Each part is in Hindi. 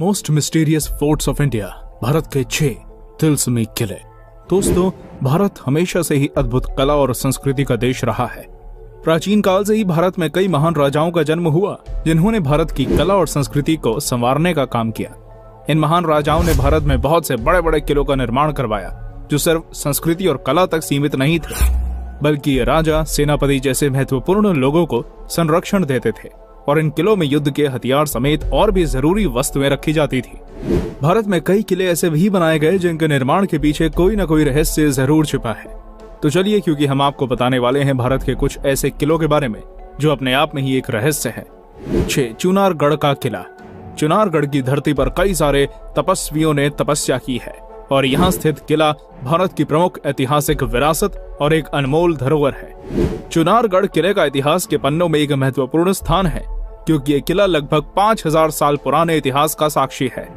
Most mysterious forts of India, Bharat के 6 तिलस्मी किले। दोस्तों, भारत हमेशा से ही अद्भुत कला और संस्कृति का देश रहा है। प्राचीन काल से ही भारत में कई महान राजाओं का जन्म हुआ, जिन्होंने भारत की कला और संस्कृति को संवारने का काम किया। इन महान राजाओं ने भारत में बहुत से बड़े बड़े किलों का निर्माण करवाया, जो सिर्फ संस्कृति और कला तक सीमित नहीं थे, बल्कि ये राजा, सेनापति जैसे महत्वपूर्ण लोगों को संरक्षण देते थे और इन किलों में युद्ध के हथियार समेत और भी जरूरी वस्तुएं रखी जाती थी। भारत में कई किले ऐसे भी बनाए गए जिनके निर्माण के पीछे कोई न कोई रहस्य जरूर छिपा है। तो चलिए, क्योंकि हम आपको बताने वाले हैं भारत के कुछ ऐसे किलों के बारे में जो अपने आप में ही एक रहस्य है। 6. चुनारगढ़ का किला। चुनारगढ़ की धरती पर कई सारे तपस्वियों ने तपस्या की है और यहाँ स्थित किला भारत की प्रमुख ऐतिहासिक विरासत और एक अनमोल धरोहर है। चुनारगढ़ किले का इतिहास के पन्नों में एक महत्वपूर्ण स्थान है, क्योंकि ये किला लगभग 5000 साल पुराने इतिहास का साक्षी है।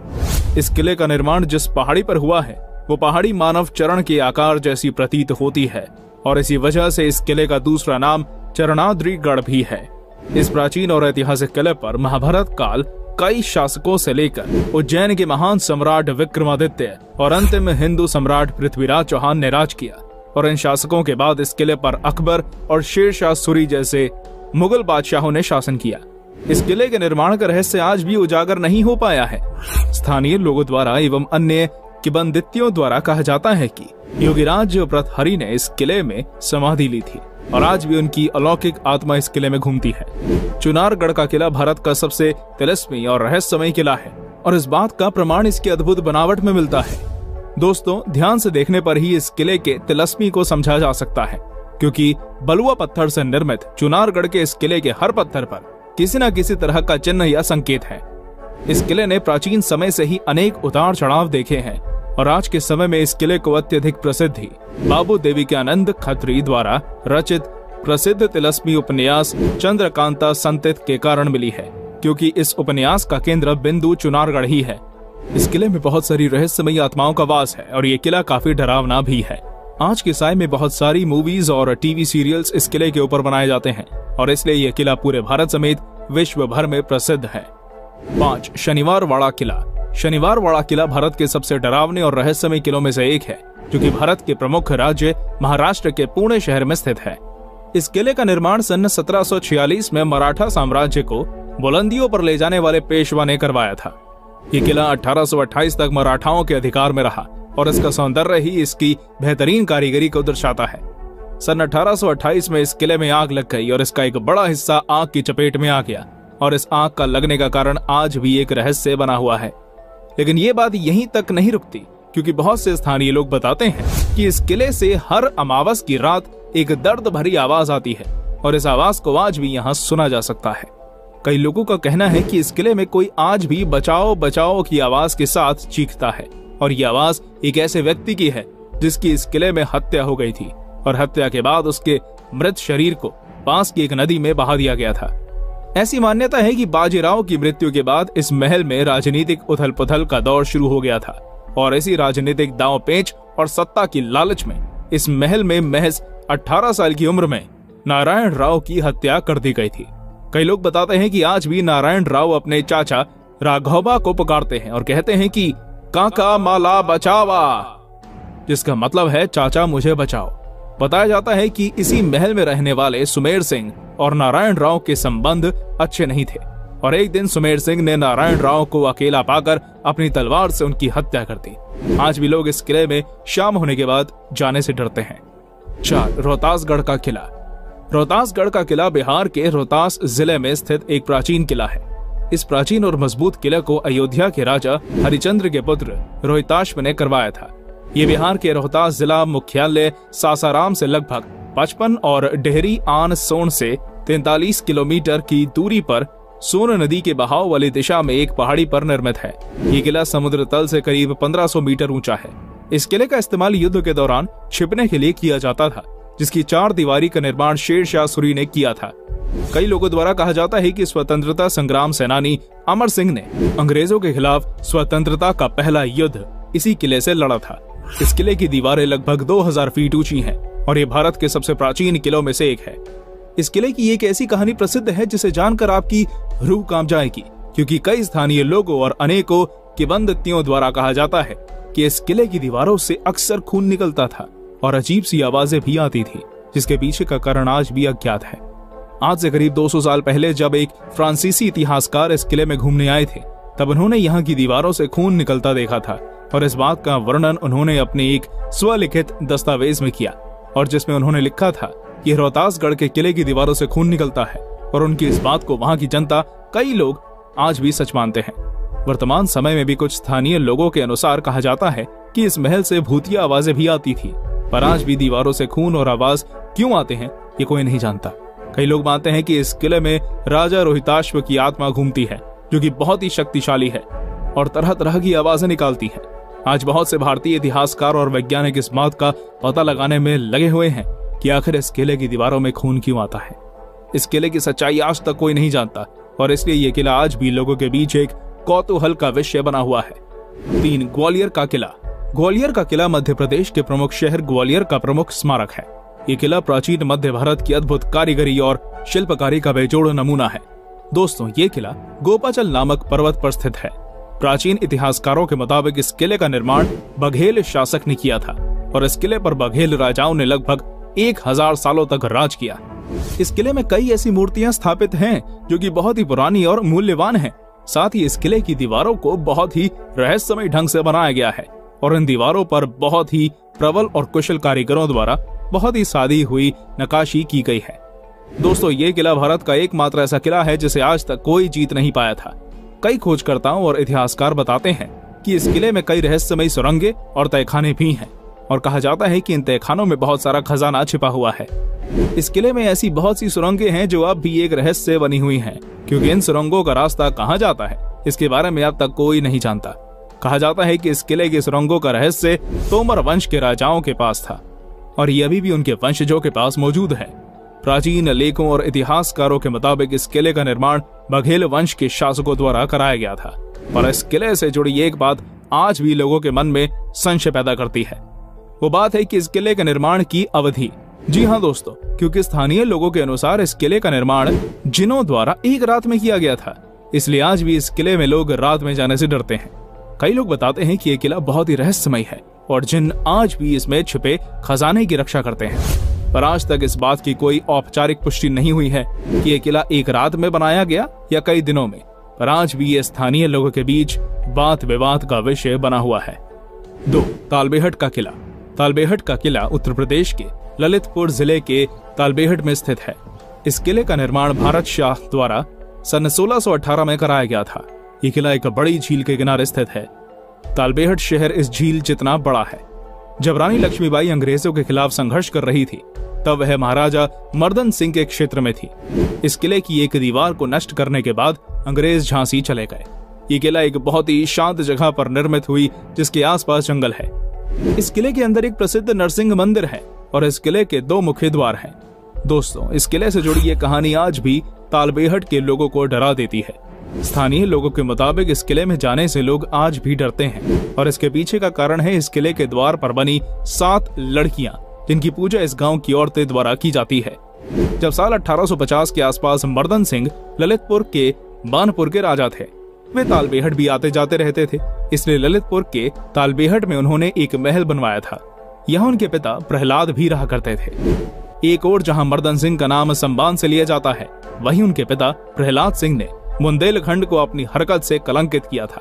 इस किले का निर्माण जिस पहाड़ी पर हुआ है, वो पहाड़ी मानव चरण के आकार जैसी प्रतीत होती है और इसी वजह से इस किले का दूसरा नाम चरणाद्रिगढ़ भी है। इस प्राचीन और ऐतिहासिक किले पर महाभारत काल कई शासकों से लेकर उज्जैन के महान सम्राट विक्रमादित्य और अंतिम हिंदू सम्राट पृथ्वीराज चौहान ने राज किया और इन शासकों के बाद इस किले पर अकबर और शेरशाह सूरी जैसे मुगल बादशाहों ने शासन किया। इस किले के निर्माण का रहस्य आज भी उजागर नहीं हो पाया है। स्थानीय लोगों द्वारा एवं अन्य किंवदंतियों द्वारा कहा जाता है कि योगीराज भृतहरि ने इस किले में समाधि ली थी और आज भी उनकी अलौकिक आत्मा इस किले में घूमती है। चुनारगढ़ का किला भारत का सबसे तिलस्मी और रहस्यमय किला है और इस बात का प्रमाण इसकी अद्भुत बनावट में मिलता है। दोस्तों, ध्यान से देखने पर ही इस किले के तिलस्मी को समझा जा सकता है, क्योंकि बलुआ पत्थर से निर्मित चुनारगढ़ के इस किले के हर पत्थर पर किसी न किसी तरह का चिन्ह या संकेत है। इस किले ने प्राचीन समय से ही अनेक उतार चढ़ाव देखे हैं और आज के समय में इस किले को अत्यधिक प्रसिद्धि बाबू देविकानंद खत्री द्वारा रचित प्रसिद्ध तिलस्मी उपन्यास चंद्रकांता संतित के कारण मिली है, क्योंकि इस उपन्यास का केंद्र बिंदु चुनारगढ़ ही है। इस किले में बहुत सारी रहस्यमयी आत्माओं का वास है और ये किला काफी डरावना भी है। आज के समय में बहुत सारी मूवीज और टीवी सीरियल्स इस किले के ऊपर बनाए जाते हैं और इसलिए यह किला पूरे भारत समेत विश्व भर में प्रसिद्ध है। 5. शनिवारवाड़ा किला। शनिवारवाड़ा किला भारत के सबसे डरावने और रहस्यमय किलों में से एक है, जो कि भारत के प्रमुख राज्य महाराष्ट्र के पुणे शहर में स्थित है। इस किले का निर्माण सन 1746 में मराठा साम्राज्य को बुलंदियों पर ले जाने वाले पेशवा ने करवाया था। ये किला 1828 तक मराठाओं के अधिकार में रहा और इसका सौंदर्य ही इसकी बेहतरीन कारीगरी को दर्शाता है। सन 1828 में इस किले में आग लग गई और इसका एक बड़ा हिस्सा आग की चपेट में आ गया और इस आग का लगने का कारण आज भी एक रहस्य बना हुआ है। लेकिन ये बात यहीं तक नहीं रुकती, क्योंकि बहुत से स्थानीय लोग बताते हैं कि इस किले से हर अमावस की रात एक दर्द भरी आवाज आती है और इस आवाज को आज भी यहाँ सुना जा सकता है। कई लोगों का कहना है कि इस किले में कोई आज भी बचाओ बचाओ की आवाज के साथ चीखता है और ये आवाज एक ऐसे व्यक्ति की है जिसकी इस किले में हत्या हो गई थी और हत्या के बाद उसके मृत शरीर को पास की एक नदी में बहा दिया गया था। ऐसी मान्यता है कि बाजीराव की मृत्यु के बाद इस महल में राजनीतिक उथल पुथल का दौर शुरू हो गया था और इसी राजनीतिक दांव पेच और सत्ता की लालच में इस महल में महज 18 साल की उम्र में नारायण राव की हत्या कर दी गई थी। कई लोग बताते हैं कि आज भी नारायण राव अपने चाचा राघोबा को पुकारते हैं और कहते हैं कि काका माला बचावा, जिसका मतलब है चाचा मुझे बचाओ। बताया जाता है कि इसी महल में रहने वाले सुमेर सिंह और नारायण राव के संबंध अच्छे नहीं थे और एक दिन सुमेर सिंह ने नारायण राव को अकेला पाकर अपनी तलवार से उनकी हत्या कर दी। आज भी लोग इस किले में शाम होने के बाद जाने से डरते हैं। 4. रोहतासगढ़ का किला। रोहतासगढ़ का किला बिहार के रोहतास जिले में स्थित एक प्राचीन किला है। इस प्राचीन और मजबूत किले को अयोध्या के राजा हरिश्चंद्र के पुत्र रोहिताश्व ने करवाया था। ये बिहार के रोहतास जिला मुख्यालय सासाराम से लगभग 55 और डेहरी आन सोन से 43 किलोमीटर की दूरी पर सोन नदी के बहाव वाली दिशा में एक पहाड़ी पर निर्मित है। ये किला समुद्र तल से करीब 1500 मीटर ऊंचा है। इस किले का इस्तेमाल युद्ध के दौरान छिपने के लिए किया जाता था, जिसकी 4 दीवारी का निर्माण शेरशाह सूरी ने किया था। कई लोगों द्वारा कहा जाता है कि स्वतंत्रता संग्राम सेनानी अमर सिंह ने अंग्रेजों के खिलाफ स्वतंत्रता का पहला युद्ध इसी किले से लड़ा था। इस किले की दीवारें लगभग 2000 फीट ऊंची हैं और ये भारत के सबसे प्राचीन किलों में से एक है। इस किले की एक ऐसी कहानी प्रसिद्ध है जिसे जानकर आपकी रूह कांप जाएगी, क्योंकि कई स्थानीय लोगों और अनेकों किंवदंतियों द्वारा कहा जाता है कि इस किले की दीवारों से अक्सर खून निकलता था और अजीब सी आवाजें भी आती थी, जिसके पीछे का कारण आज भी अज्ञात है। आज से करीब 200 साल पहले जब एक फ्रांसीसी इतिहासकार इस किले में घूमने आए थे, तब उन्होंने यहाँ की दीवारों से खून निकलता देखा था और इस बात का वर्णन उन्होंने अपने एक स्वलिखित दस्तावेज में किया, और जिसमें उन्होंने लिखा था कि रोहतासगढ़ के किले की दीवारों से खून निकलता है, और उनकी इस बात को वहाँ की जनता, कई लोग आज भी सच मानते हैं। वर्तमान समय में भी कुछ स्थानीय लोगों के अनुसार कहा जाता है कि इस महल से भूतिया आवाजें भी आती थी, पर आज भी दीवारों से खून और आवाज क्यों आते हैं ये कोई नहीं जानता। कई लोग मानते हैं कि इस किले में राजा रोहिताश्व की आत्मा घूमती है, जो कि बहुत ही शक्तिशाली है और तरह तरह की आवाजें निकालती है। आज बहुत से भारतीय इतिहासकार और वैज्ञानिक इस बात का पता लगाने में लगे हुए हैं कि आखिर इस किले की दीवारों में खून क्यों आता है। इस किले की सच्चाई आज तक कोई नहीं जानता और इसलिए ये किला आज भी लोगों के बीच एक कौतूहल का विषय बना हुआ है। 3. ग्वालियर का किला। ग्वालियर का किला मध्य प्रदेश के प्रमुख शहर ग्वालियर का प्रमुख स्मारक है। ये किला प्राचीन मध्य भारत की अद्भुत कारीगरी और शिल्पकारी का बेजोड़ नमूना है। दोस्तों, ये किला गोपाचल नामक पर्वत पर स्थित है। प्राचीन इतिहासकारों के मुताबिक इस किले का निर्माण बघेल शासक ने किया था और इस किले पर बघेल राजाओं ने लगभग 1000 सालों तक राज किया। इस किले में कई ऐसी मूर्तियां स्थापित हैं जो कि बहुत ही पुरानी और मूल्यवान हैं। साथ ही इस किले की दीवारों को बहुत ही रहस्यमय ढंग से बनाया गया है और इन दीवारों पर बहुत ही प्रबल और कुशल कारीगरों द्वारा बहुत ही सादी हुई नक्काशी की गई है। दोस्तों, ये किला भारत का एकमात्र ऐसा किला है जिसे आज तक कोई जीत नहीं पाया था। कई खोजकर्ताओं और इतिहासकार बताते हैं कि इस किले में कई रहस्यमयी सुरंगें और तहखाने भी हैं और कहा जाता है कि इन तहखानों में बहुत सारा खजाना छिपा हुआ है। इस किले में ऐसी बहुत सी सुरंगें हैं जो अब भी एक रहस्य बनी हुई हैं, क्योंकि इन सुरंगों का रास्ता कहाँ जाता है इसके बारे में अब तक कोई नहीं जानता। कहा जाता है कि इस किले की सुरंगों का रहस्य तोमर वंश के राजाओं के पास था और ये अभी भी उनके वंशजों के पास मौजूद है। प्राचीन लेखों और इतिहासकारों के मुताबिक इस किले का निर्माण बघेल वंश के शासकों द्वारा कराया गया था, पर इस किले से जुड़ी एक बात आज भी लोगों के मन में संशय पैदा करती है। वो बात है कि इस किले के निर्माण की अवधि। जी हाँ दोस्तों, क्योंकि स्थानीय लोगों के अनुसार इस किले का निर्माण जिनों द्वारा एक रात में किया गया था, इसलिए आज भी इस किले में लोग रात में जाने से डरते हैं। कई लोग बताते हैं कि यह किला बहुत ही रहस्यमय है और जिन आज भी इसमें छिपे खजाने की रक्षा करते हैं, पर आज तक इस बात की कोई औपचारिक पुष्टि नहीं हुई है कि यह किला एक रात में बनाया गया या कई दिनों में, पर आज भी ये स्थानीय लोगों के बीच बात विवाद का विषय बना हुआ है। 2. तालबेहट का किला। तालबेहट का किला उत्तर प्रदेश के ललितपुर जिले के तालबेहट में स्थित है। इस किले का निर्माण भारत शाह द्वारा सन 1618 में कराया गया था। ये किला एक बड़ी झील के किनारे स्थित है। तालबेहट शहर इस झील जितना बड़ा है। जब रानी लक्ष्मीबाई अंग्रेजों के खिलाफ संघर्ष कर रही थी, तब वह महाराजा मर्दन सिंह के क्षेत्र में थी। इस किले की एक दीवार को नष्ट करने के बाद अंग्रेज झांसी चले गए। ये किला एक बहुत ही शांत जगह पर निर्मित हुई, जिसके आसपास जंगल है। इस किले के अंदर एक प्रसिद्ध नरसिंह मंदिर है और इस किले के 2 मुख्य द्वार हैं। दोस्तों, इस किले से जुड़ी ये कहानी आज भी तालबेहट के लोगों को डरा देती है। स्थानीय लोगों के मुताबिक इस किले में जाने से लोग आज भी डरते हैं और इसके पीछे का कारण है इस किले के द्वार पर बनी 7 लड़कियां, जिनकी पूजा इस गांव की औरतें द्वारा की जाती है। जब साल 1850 के आसपास मर्दन सिंह ललितपुर के बानपुर के राजा थे। वे तालबेहट भी आते जाते रहते थे, इसलिए ललितपुर के तालबेहट में उन्होंने एक महल बनवाया था। यहाँ उनके पिता प्रहलाद भी रहा करते थे। एक और जहाँ मर्दन सिंह का नाम सम्मान से लिया जाता है, वहीं उनके पिता प्रहलाद सिंह ने बुंदेलखंड को अपनी हरकत से कलंकित किया था।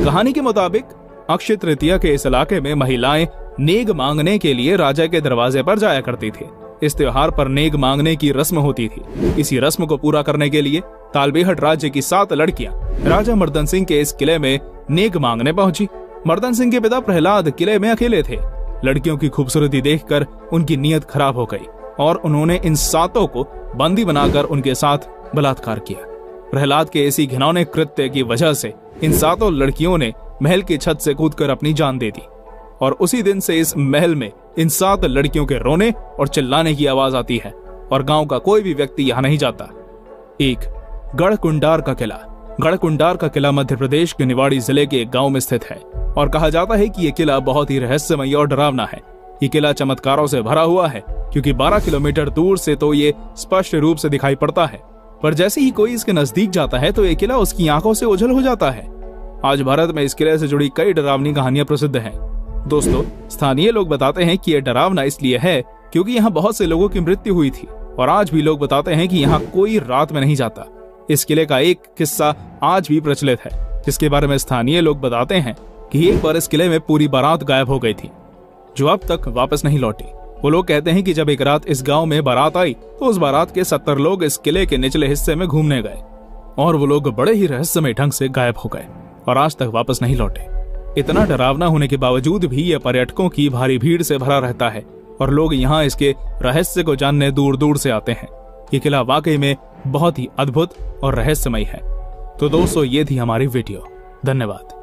कहानी के मुताबिक अक्षय तृतीया के इस इलाके में महिलाएं नेग मांगने के लिए राजा के दरवाजे पर जाया करती थी। इस त्योहार पर नेग मांगने की रस्म होती थी। इसी रस्म को पूरा करने के लिए तालबेहट राज्य की 7 लड़कियां राजा मर्दन सिंह के इस किले में नेग मांगने पहुंची। मर्दन सिंह के पिता प्रहलाद किले में अकेले थे। लड़कियों की खूबसूरती देखकर उनकी नीयत खराब हो गई और उन्होंने इन 7 को बंदी बनाकर उनके साथ बलात्कार किया। प्रहलाद के ऐसी घिनौने कृत्य की वजह से इन 7 लड़कियों ने महल की छत से कूदकर अपनी जान दे दी और उसी दिन से इस महल में इन 7 लड़कियों के रोने और चिल्लाने की आवाज आती है और गांव का कोई भी व्यक्ति यहाँ नहीं जाता। 1. गढ़कुंडार का किला। गढ़कुंडार का किला मध्य प्रदेश के निवाड़ी जिले के एक गांव में स्थित है और कहा जाता है कि यह किला बहुत ही रहस्यमय और डरावना है। ये किला चमत्कारों से भरा हुआ है क्योंकि 12 किलोमीटर दूर से तो ये स्पष्ट रूप से दिखाई पड़ता है पर जैसे ही कोई इसके नजदीक जाता है तो ये किला उसकी आंखों से ओझल हो जाता है। आज भारत में इस किले से जुड़ी कई डरावनी कहानियां प्रसिद्ध हैं। दोस्तों, स्थानीय लोग बताते हैं कि यह डरावना इसलिए है क्योंकि यहाँ बहुत से लोगों की मृत्यु हुई थी और आज भी लोग बताते हैं कि यहाँ कोई रात में नहीं जाता। इस किले का एक किस्सा आज भी प्रचलित है, जिसके बारे में स्थानीय लोग बताते हैं कि एक बार इस किले में पूरी बारात गायब हो गई थी, जो अब तक वापस नहीं लौटी। वो लोग कहते हैं कि जब एक रात इस गांव में बारात आई तो उस बारात के 70 लोग इस किले के निचले हिस्से में घूमने गए और वो लोग बड़े ही रहस्यमय ढंग से गायब हो गए और आज तक वापस नहीं लौटे। इतना डरावना होने के बावजूद भी यह पर्यटकों की भारी भीड़ से भरा रहता है और लोग यहाँ इसके रहस्य को जानने दूर दूर से आते हैं। ये किला वाकई में बहुत ही अद्भुत और रहस्यमय है। तो दोस्तों, ये थी हमारी वीडियो। धन्यवाद।